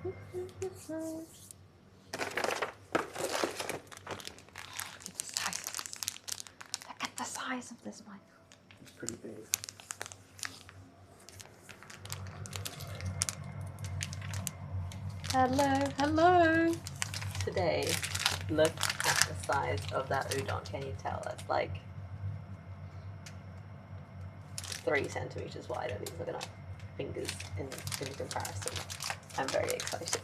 Look at the size of this one. It's pretty big. Hello, hello. Today, look at the size of that udon. Can you tell? It's like 3 centimeters wide. At least look at my fingers in comparison. I'm very excited.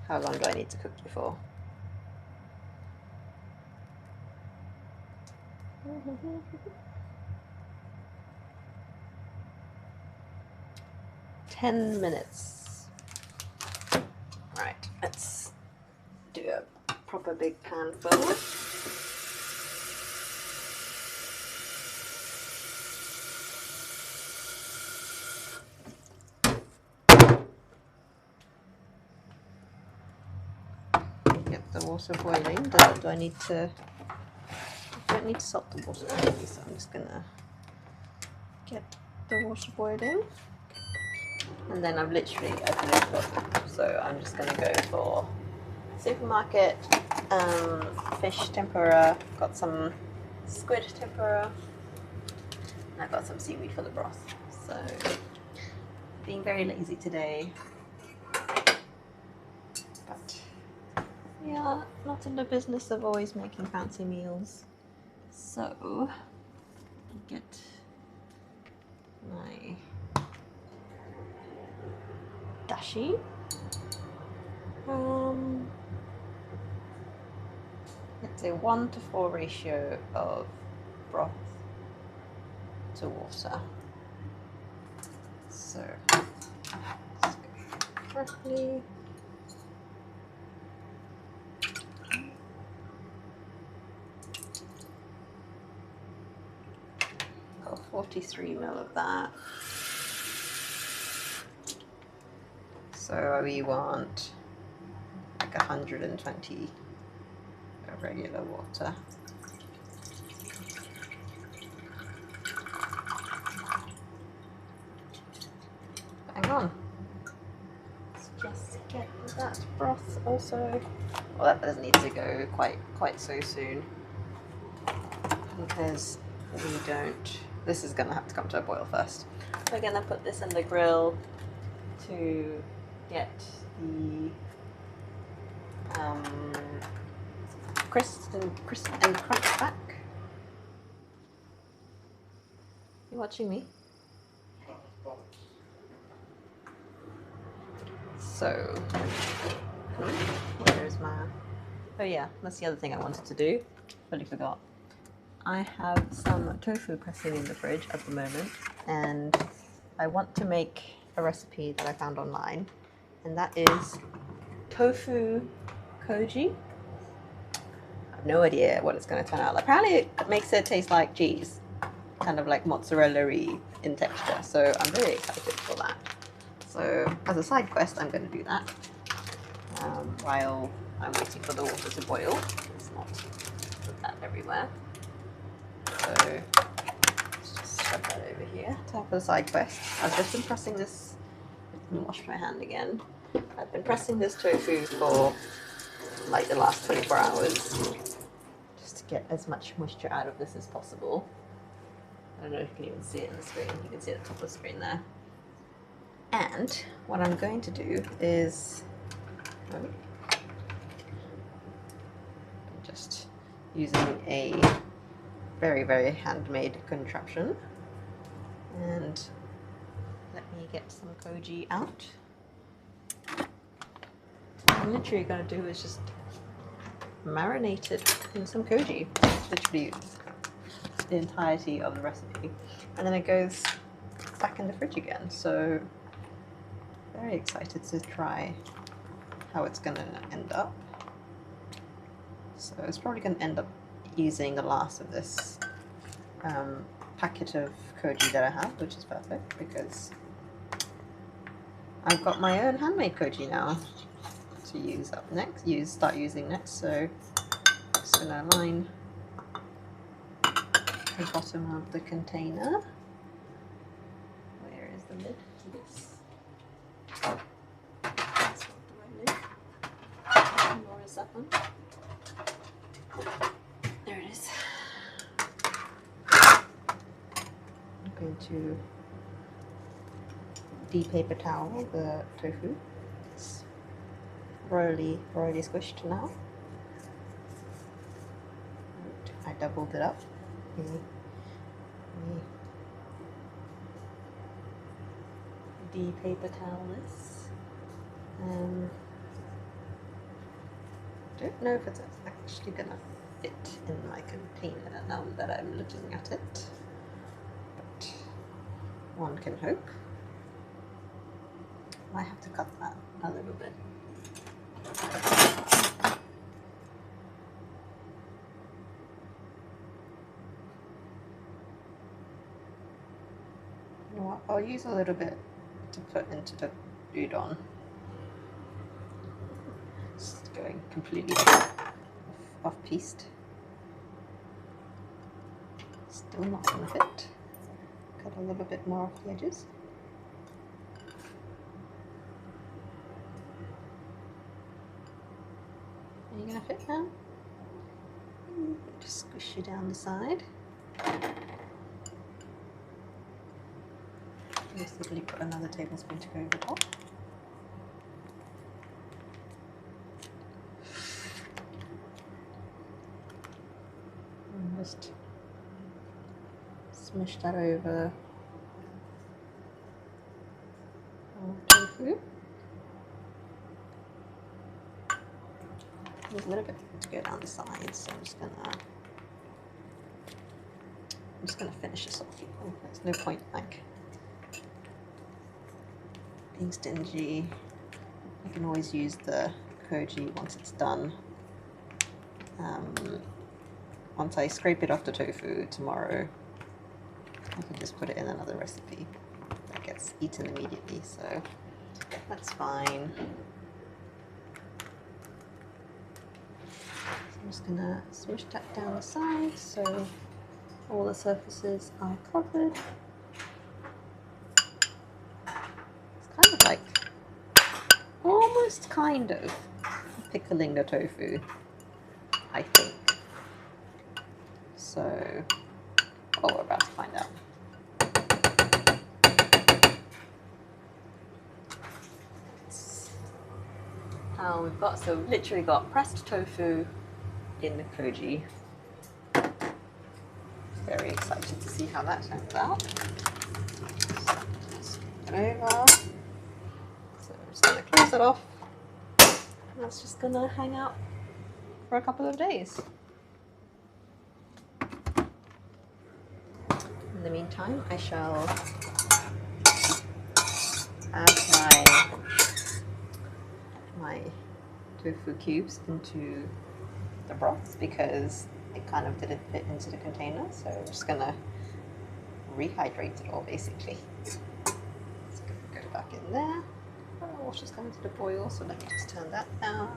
How long do I need to cook before? "10 minutes. Right, let's do a proper big pan full. Get the water boiling. Do I need to? I don't need to salt the water boiling, so I'm just gonna get the water boiling. And then I've literally opened it up, so I'm just gonna go for supermarket fish tempura. Got some squid tempura, and I've got some seaweed for the broth. So being very lazy today, but yeah, not in the business of always making fancy meals. So get my dashi. It's a 1:4 ratio of broth to water. So let's go carefully. Got 43 ml of that. So we want like 120 of regular water. Hang on. Let's just get that broth also. Well, that doesn't need to go quite so soon, because we don't. This is gonna have to come to a boil first. We're gonna put this in the grill to get the crisp and crunch back. You watching me? So, where's my? Oh yeah, that's the other thing I wanted to do. Totally forgot. I have some tofu pressing in the fridge at the moment, and I want to make a recipe that I found online, and that is tofu koji. I have no idea what it's going to turn out like. Apparently it makes it taste like cheese, kind of like mozzarella-y in texture, so I'm very excited for that. So as a side quest, I'm going to do that while I'm waiting for the water to boil. Let's not put that everywhere. So let's just shove that over here. Time for the side quest. I've just been pressing this. Let me wash my hand again. I've been pressing this tofu for like the last 24 hours just to get as much moisture out of this as possible. I don't know if you can even see it on the screen. You can see it at the top of the screen there. And what I'm going to do is just using a very, very handmade contraption, and let me get some koji out. What I'm literally going to do is just marinate it in some koji. Literally the entirety of the recipe, and then it goes back in the fridge again. So very excited to try how it's going to end up. So it's probably going to end up using the last of this packet of koji that I have, which is perfect because I've got my own handmade koji now to use up next. Start using next. So I'm just going to line the bottom of the container. Where is the lid for this? That's not the that one? There it is. I'm going to de-paper towel the tofu. It's royally squished now. I doubled it up. De-paper towel this. Don't know if it's actually gonna fit in my container now that I'm looking at it, but one can hope. I have to cut that a little bit. You know what? I'll use a little bit to put into the udon. Just going completely off-pieced. Still not gonna fit. Cut a little bit more off the edges. Are you gonna fit now? Just squish you down the side. Basically put another tablespoon to go over top. And just smush that over our tofu. There's a little bit to go down the sides, so I'm just gonna finish this off. There's no point like being stingy. I can always use the koji once it's done. Once I scrape it off the tofu tomorrow, I can just put it in another recipe that gets eaten immediately, so that's fine. So I'm just gonna smush that down the side so all the surfaces are covered. Kind of like, almost kind of pickling the tofu, I think. So, well, we're about to find out. We've literally got pressed tofu in the koji. Very excited to see how that turns out. Just put it over. So I'm just going to close it off. That's just going to hang out for a couple of days. In the meantime, I shall add my tofu cubes into the broth because it kind of didn't fit into the container. So I'm just going to rehydrate it all basically. It's going to go back in there. Water's coming to the boil, so let me just turn that down.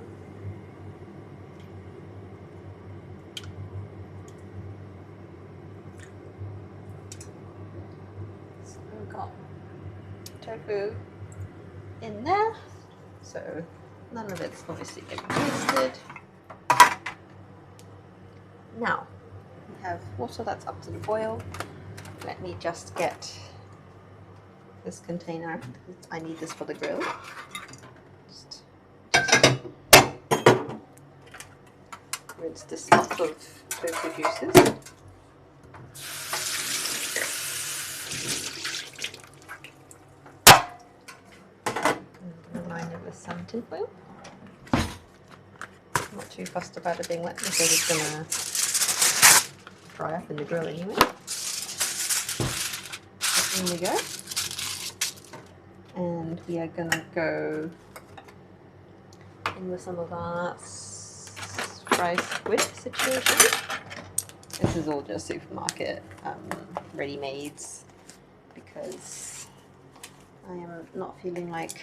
So we've got tofu in there, so none of it's obviously getting wasted. Now we have water that's up to the boil. Let me just get this container. I need this for the grill. Just rinse this off of tofu juices. And remind me with some tin foil. I'm not too fussed about it being wet because it's gonna dry up in the grill anyway. In we go. And we are gonna go in with some of our fried squid situation. This is all just supermarket ready-mades because I am not feeling like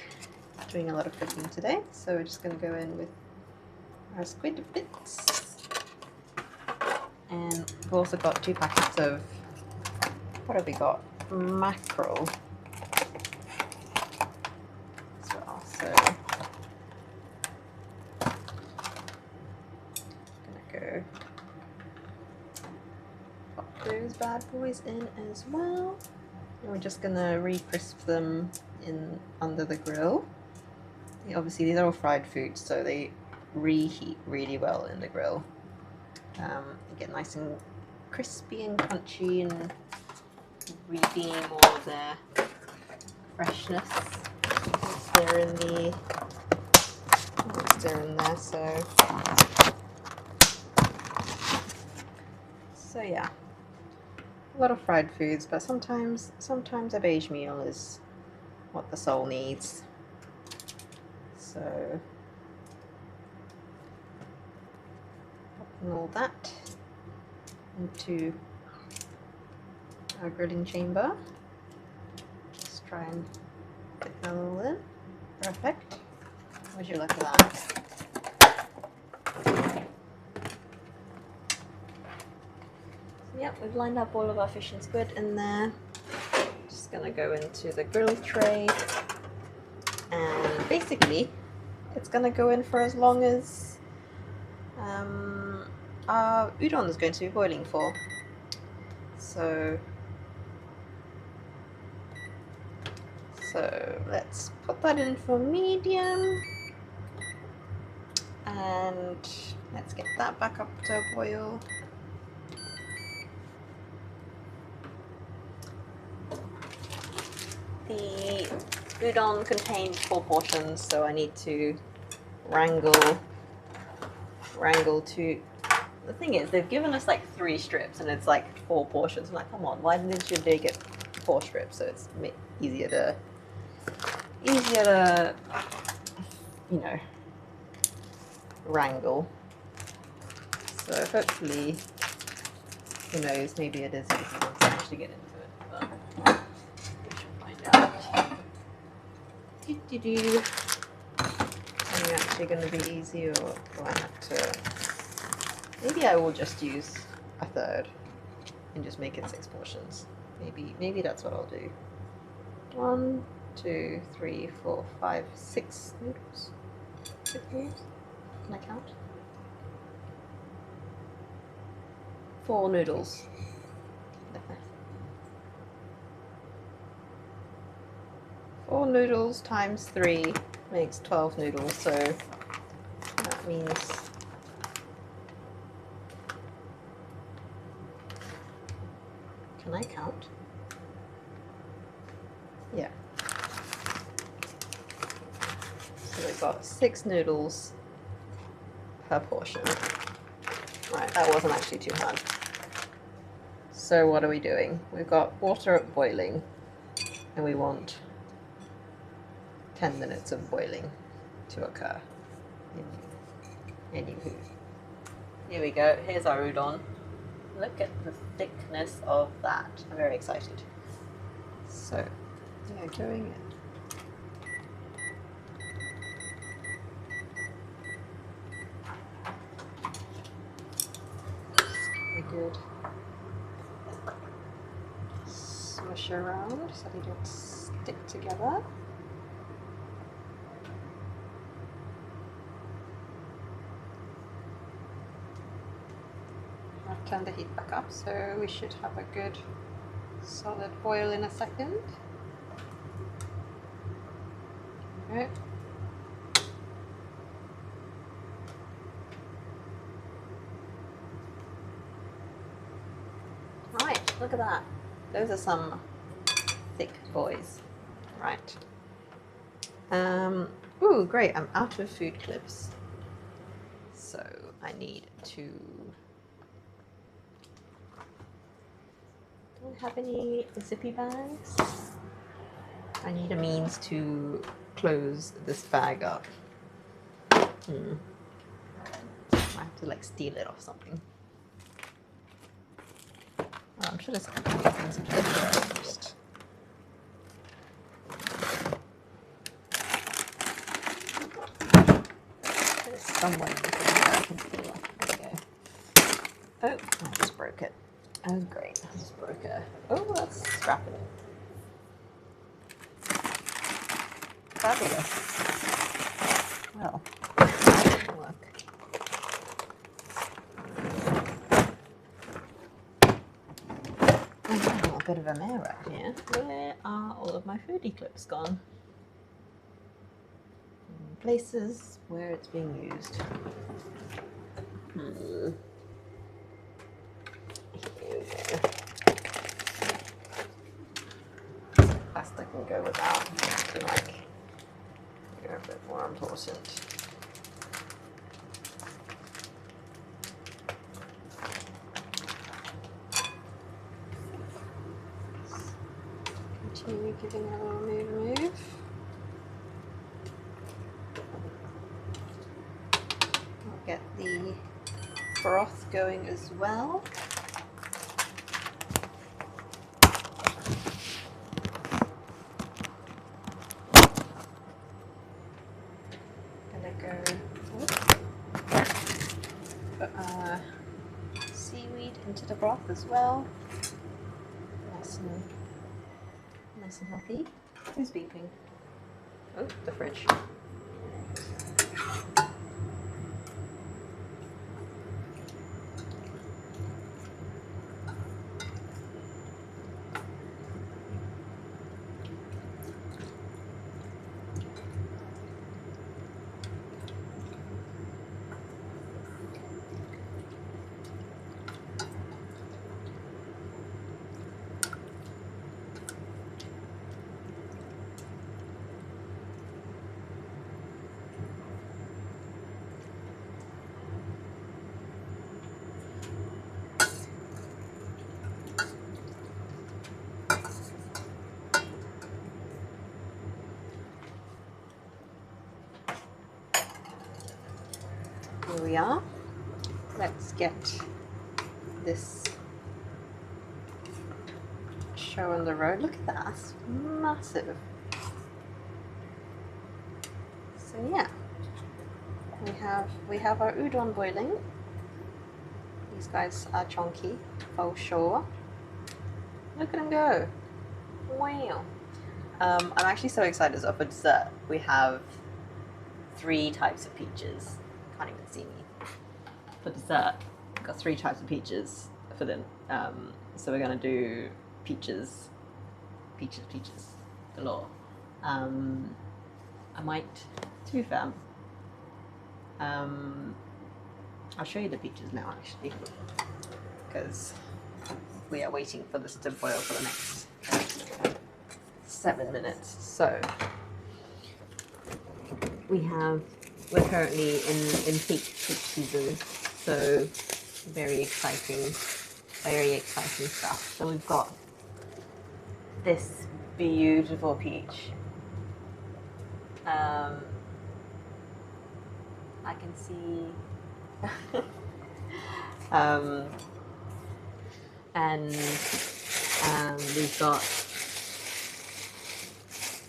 doing a lot of cooking today. So we're just gonna go in with our squid bits. And we've also got 2 packets of, what have we got? Mackerel. So those bad boys in as well. And we're just gonna re-crisp them in under the grill. Obviously these are all fried foods, so they reheat really well in the grill. They get nice and crispy and crunchy and redeem all of their freshness. They're in the they're in there, so yeah, a lot of fried foods, but sometimes a beige meal is what the soul needs. So popping all that into our grilling chamber. Just try and get them all in. Perfect. Would you look at that? So yeah, we've lined up all of our fish and squid in there. Just gonna go into the grill tray, and basically it's gonna go in for as long as our udon is going to be boiling for. So let's put that in for medium, and let's get that back up to a boil. The udon contains 4 portions, so I need to wrangle to. The thing is, they've given us like 3 strips and it's like 4 portions. I'm like, come on, why didn't you they get 4 strips? So it's easier to you know, wrangle. So hopefully, who knows, maybe it is easy once I actually get into it, but we shall find out. Are you actually going to be easy, or do I have to? Maybe I will just use a third and just make it 6 portions. Maybe that's what I'll do. 1, 2, 3, 4, 5, 6 noodles. 6 noodles? Can I count? 4 noodles. 4 noodles times 3 makes 12 noodles, so that means can I count? Yeah. So we've got 6 noodles per portion. Right, that wasn't actually too hard. So what are we doing? We've got water at boiling, and we want 10 minutes of boiling to occur. Anywho. Here we go. Here's our udon. Look at the thickness of that. I'm very excited. So, yeah, going in. Very good. Smush around so they don't stick together. I've turned the heat back up, so we should have a good solid boil in a second. Okay. Right, look at that. Those are some thick boys. Right. Ooh, great, I'm out of food clips. So I need to... Do I have any zippy bags? I need a means to close this bag up. I have to like steal it off something. Oh, I'm sure there's a couple of things first. There's someone I can steal off. There we go. Oh, I just broke it. Oh great, I just broke it. Oh, that's scrapping it. Fabulous. Well, that'll work. bit of a mare right here. Where are all of my foodie clips gone? Places where it's being used. Here we go. Plastic can go without. I feel like they're a bit more important. Continue giving it a little move. I'll get the broth going as well. Gonna go put seaweed into the broth as well. Nice and healthy. Who's beeping? Oh, the fridge. Here we are. Let's get this show on the road. Look at that, that's massive. So yeah, we have our udon boiling. These guys are chunky, for sure. Look at them go! Wow. I'm actually so excited. So for dessert, we have 3 types of peaches. Can't even see me. For dessert, we've got 3 types of peaches for them. So we're gonna do peaches galore. I might, to be fair, I'll show you the peaches now actually, because we are waiting for this to boil for the next 7 minutes. So we're currently in peak season, so very exciting stuff. So we've got this beautiful peach. I can see and we've got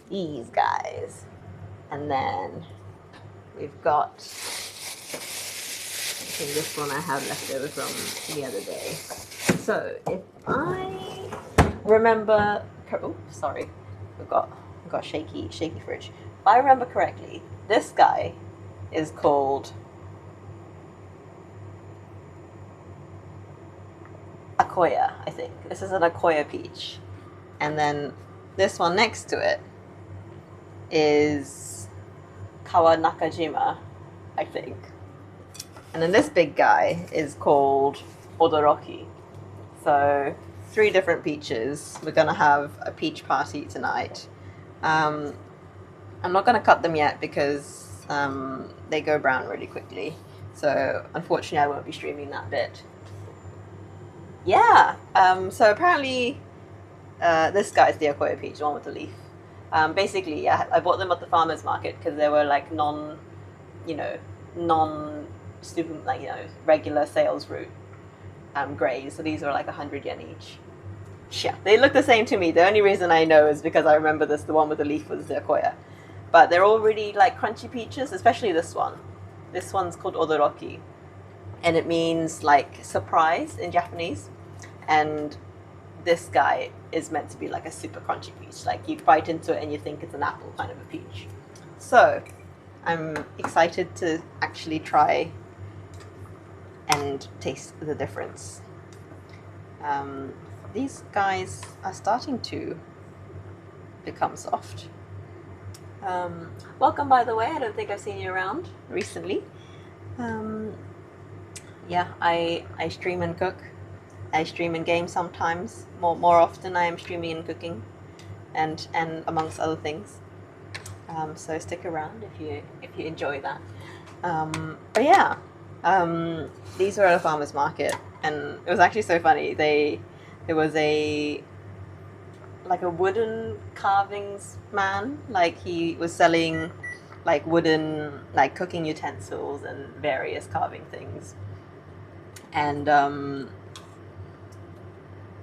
these guys, and then we've got, I think this one I have left over from the other day. So if I remember, oh sorry, we've got shaky fridge. If I remember correctly, this guy is called Akoya, I think. This is an Akoya peach. And then this one next to it is Kawa Nakajima, I think. And then this big guy is called Odoroki. So 3 different peaches. We're gonna have a peach party tonight. I'm not gonna cut them yet because they go brown really quickly. So unfortunately I won't be streaming that bit. Yeah, so apparently this guy's the Akoya peach, the one with the leaf. Basically, yeah, I bought them at the farmer's market because they were like non-student, like, regular sales route grays. So these were like 100 yen each. Yeah, they look the same to me. The only reason I know is because I remember the one with the leaf was the Akoya. But they're all really like crunchy peaches, especially this one. This one's called Odoroki, and it means like surprise in Japanese. And this guy is meant to be like a super crunchy peach. Like you bite into it and you think it's an apple kind of a peach. So I'm excited to actually try and taste the difference. these guys are starting to become soft. Welcome, by the way. I don't think I've seen you around recently. Yeah, I stream and cook. I stream and game sometimes. More often, I am streaming and cooking, and amongst other things. So stick around if you enjoy that. But yeah, these were at a farmer's market, and it was actually so funny. There was a wooden carvings man. Like, he was selling like wooden like cooking utensils and various carving things. And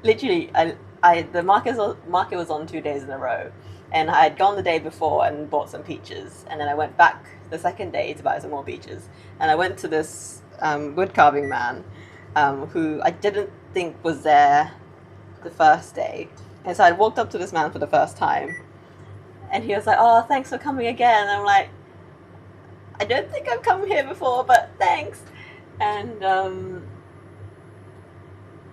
literally, the market was on 2 days in a row, and I had gone the day before and bought some peaches, and then I went back the second day to buy some more peaches, and I went to this wood carving man, who I didn't think was there the first day, and so I walked up to this man for the first time, and he was like, "Oh, thanks for coming again." And I'm like, "I don't think I've come here before, but thanks." And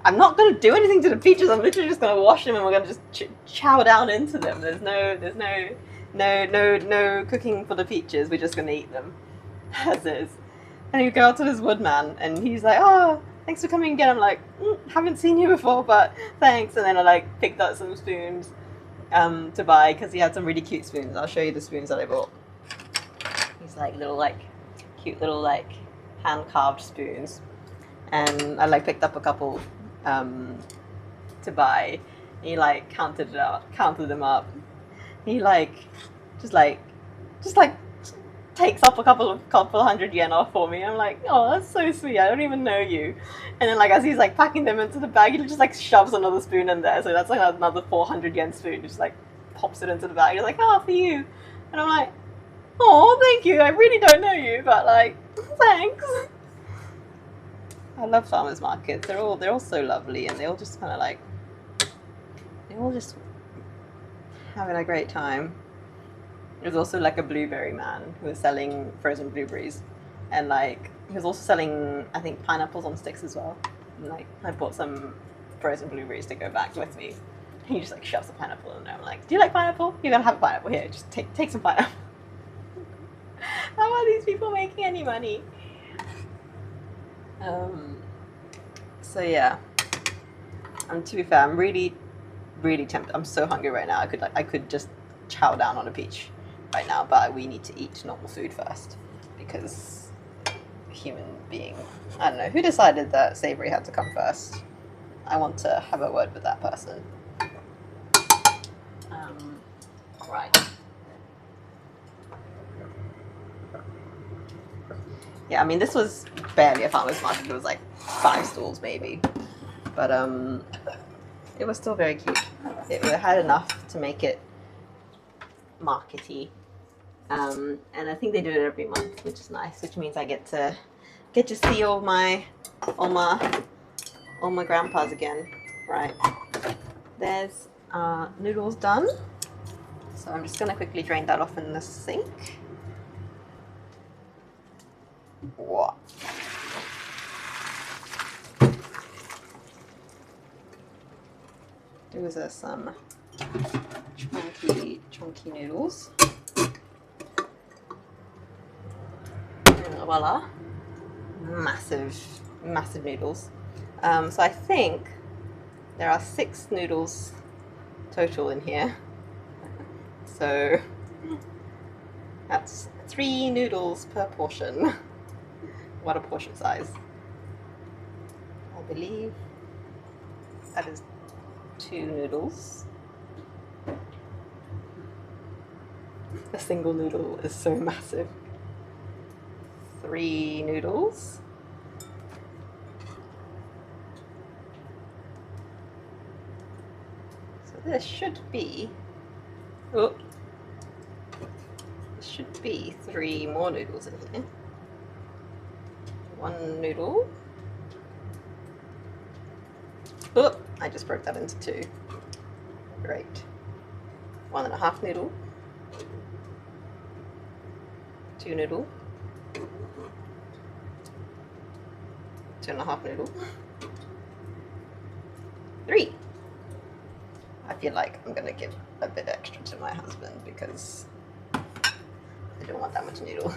I'm not going to do anything to the peaches. I'm literally just going to wash them, and we're going to just chow down into them. There's no cooking for the peaches. We're just going to eat them as is. And you go out to this woodman, and he's like, "Oh, thanks for coming again." I'm like, "Haven't seen you before, but thanks." And then I like picked up some spoons to buy, because he had some really cute spoons. I'll show you the spoons that I bought. These cute little hand carved spoons, and I picked up a couple to buy. He counted them up. He just takes up a couple hundred yen off for me. I'm like, "Oh, that's so sweet. I don't even know you." And then as he's packing them into the bag, he just shoves another spoon in there. So that's another 400 yen spoon. He just pops it into the bag. He's like, "Oh, for you." And I'm like, "Oh, thank you. I really don't know you, but thanks." I love farmers markets. They're all so lovely, and they all just they're all just having a great time. There's also a blueberry man who was selling frozen blueberries, and he was also selling, I think, pineapples on sticks as well. And I bought some frozen blueberries to go back with me. And he just shoves a pineapple in there. I'm like, "Do you like pineapple? You're gonna have a pineapple here. Just take some pineapple." How are these people making any money? So yeah, and to be fair, I'm really, really tempted. I'm so hungry right now. I could just chow down on a peach right now, but we need to eat normal food first, because human being, I don't know who decided that savory had to come first. I want to have a word with that person. Right. Yeah, I mean, this was barely a farmer's market. It was 5 stalls maybe, but it was still very cute. It had enough to make it markety, and I think they do it every month, which is nice. Which means I get to see all my grandpas again. Right, there's noodles done. So I'm just gonna quickly drain that off in the sink. What? Those are some chunky noodles. And voila, massive noodles. So I think there are 6 noodles total in here. So that's 3 noodles per portion. What a portion size. I believe that is 2 noodles. A single noodle is so massive. 3 noodles. So there should be 3 more noodles in here. 1 noodle. Oh, I just broke that into 2. Great. 1.5 noodle. 2 noodle. 2.5 noodle. 3. feel like I'm gonna give a bit extra to my husband because I don't want that much noodle.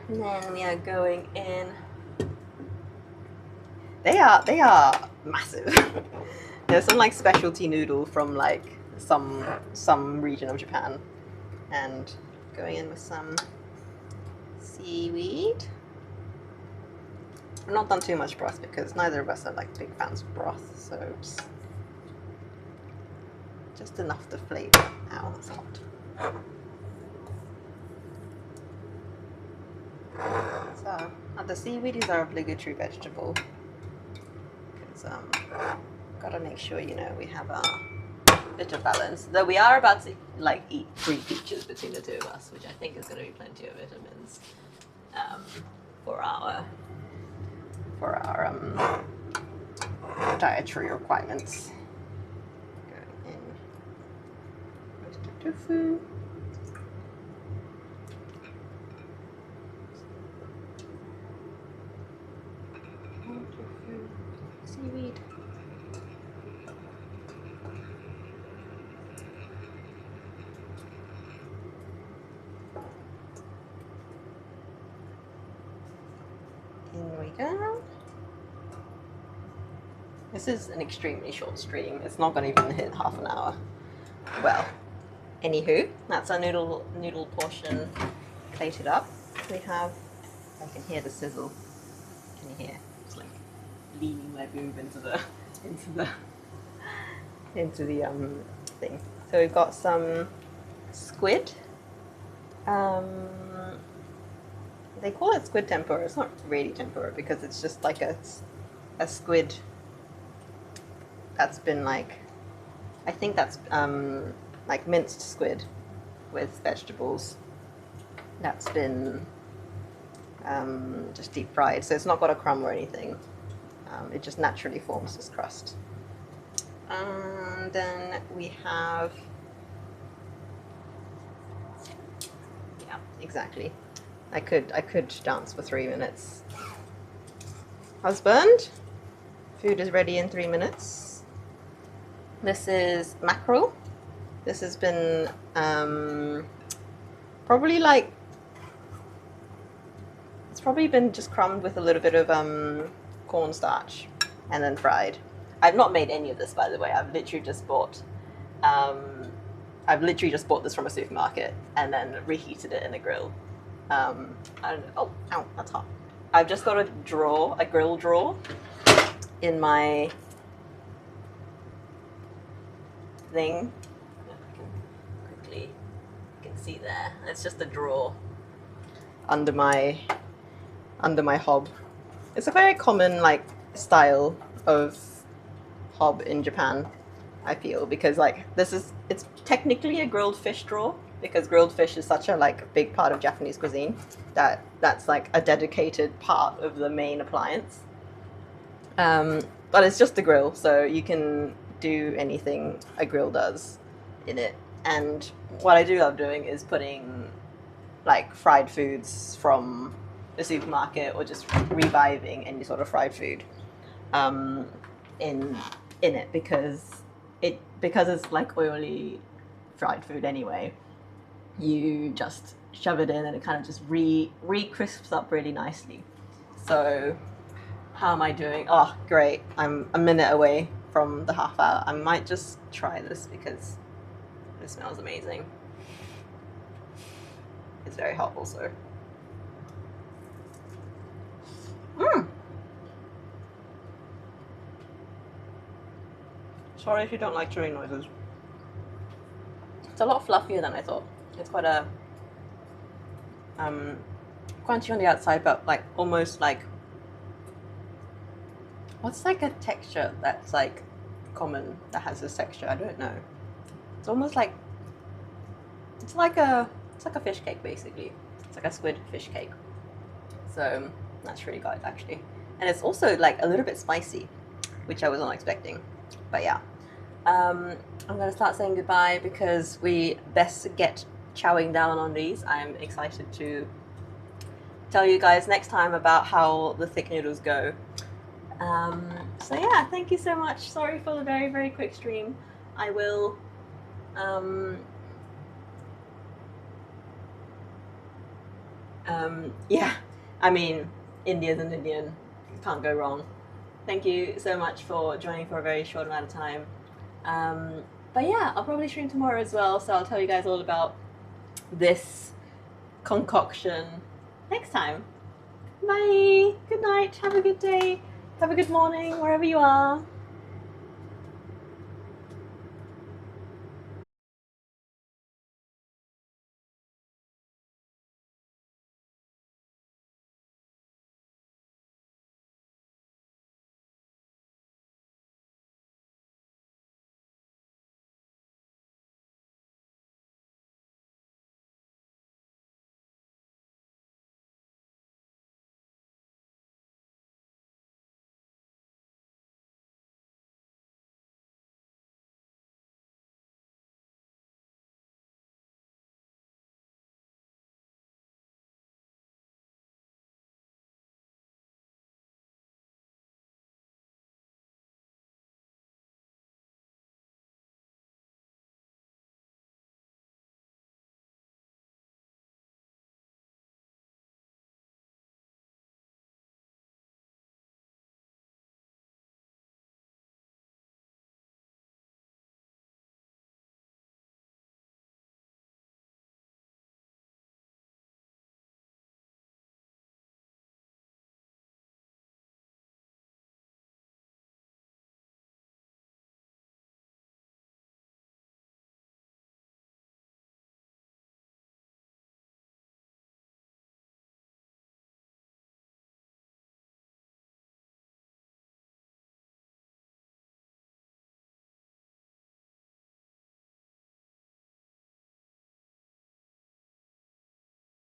And then we are going in. They are massive. There's some like specialty noodle from like some region of Japan, and going in with some seaweed. I've not done too much broth because neither of us are like big fans of broth, so just enough to flavor. Ow, that's hot. So the seaweed is our obligatory vegetable because gotta make sure, you know, we have a bit of balance. Though we are about to like eat 3 peaches between the two of us, which I think is going to be plenty of vitamins for our dietary requirements. Going in roasted tofu. Seaweed. In we go. This is an extremely short stream. It's not going to even hit half an hour. Well, anywho, that's our noodle portion plated up. We have, I can hear the sizzle. Can you hear? It's like leaning my boob into the thing. So we've got some squid. They call it squid tempura. It's not really tempura because it's just like a squid that's been like, I think that's like minced squid with vegetables that's been just deep fried. So it's not got a crumb or anything. It just naturally forms this crust. And then we have, yeah, exactly. I could dance for 3 minutes. Husband, food is ready in 3 minutes. This is mackerel. This has been probably like, it's probably been just crumbed with a little bit of cornstarch and then fried. I've not made any of this, by the way. I've literally just bought this from a supermarket and then reheated it in a grill. I don't know. Oh, ow, that's hot. I've just got a grill drawer in my thing. You can see there. It's just a drawer under my hob. It's a very common like style of hob in Japan, I feel, because like it's technically a grilled fish drawer because grilled fish is such a like big part of Japanese cuisine that's like a dedicated part of the main appliance. But it's just a grill, so you can do anything a grill does in it. And what I do love doing is putting like fried foods from the supermarket or just reviving any sort of fried food in it because it's like oily fried food anyway. You just shove it in and it kind of just re-crisps up really nicely. So how am I doing? Oh, great. I'm a minute away from the half hour. I might just try this because it smells amazing. It's very hot also. Sorry if you don't like chewing noises. It's a lot fluffier than I thought. It's quite a crunchy on the outside, but like almost like, what's like a texture that's like common that has this texture? I don't know. It's almost like it's like a fish cake basically. It's like a squid fish cake. So that's really good actually, and it's also like a little bit spicy, which I was not expecting. But yeah, I'm gonna start saying goodbye because we best get chowing down on these. I'm excited to tell you guys next time about how the thick noodles go. So yeah, thank you so much. Sorry for the very, very quick stream. I will yeah, I mean, India's an Indian, can't go wrong. Thank you so much for joining for a very short amount of time. But yeah, I'll probably stream tomorrow as well, so I'll tell you guys all about this concoction next time. Bye, good night, have a good day, have a good morning, wherever you are.